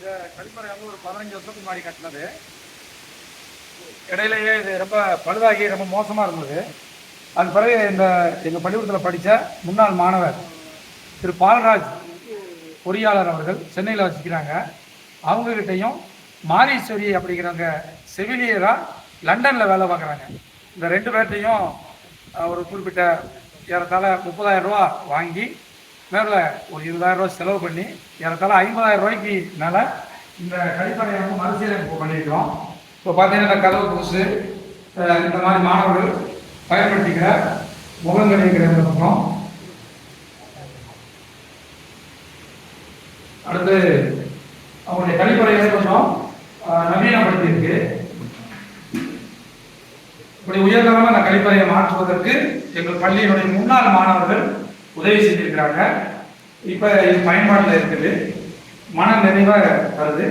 கழிப்பறை வந்து ஒரு 15 வருஷத்துக்கு முன்னாடி கட்டினது. இடையிலேயே இது ரொம்ப பழுதாகி ரொம்ப மோசமாக இருந்தது. அது பிறகு எங்கள் பள்ளிக்கூடத்தில் படித்த முன்னாள் மாணவர் திரு பால்ராஜ் பொறியாளர் அவர்கள் சென்னையில் வசிக்கிறாங்க. அவங்ககிட்டையும் மாரீஸ்வரி அப்படிங்கிறவங்க செவிலியராக லண்டனில் வேலை பார்க்குறாங்க. இந்த 2 பேர்ட்டையும் ஒரு குறிப்பிட்ட ஏறத்தாழ 30,000 ரூபா வாங்கி மேலே ஒரு 20,000 ரூபா செலவு பண்ணி ஏறத்தாழ 50,000 ரூபாய்க்கு மேலே இந்த கழிப்பறையை வந்து மறுசீரமைப்பு பண்ணியிருக்கிறோம். இப்போ பார்த்தீங்கன்னா இந்த கதவு புதுசு, இந்த மாதிரி மாணவர்கள் பயன்படுத்திக்கிற முகங்கள் இருக்கிற பக்கம். அடுத்து அவங்களுடைய கழிப்பறையை கொஞ்சம் நவீனப்படுத்தியிருக்கு. இப்படி உயர்தரமான அந்த கழிப்பறையை மாற்றுவதற்கு எங்கள் பள்ளியினுடைய முன்னாள் மாணவர்கள் உதவி செஞ்சிருக்கிறாங்க. இப்போ இது பயன்பாட்டில் இருக்குது, மன நிறைவாக வருது.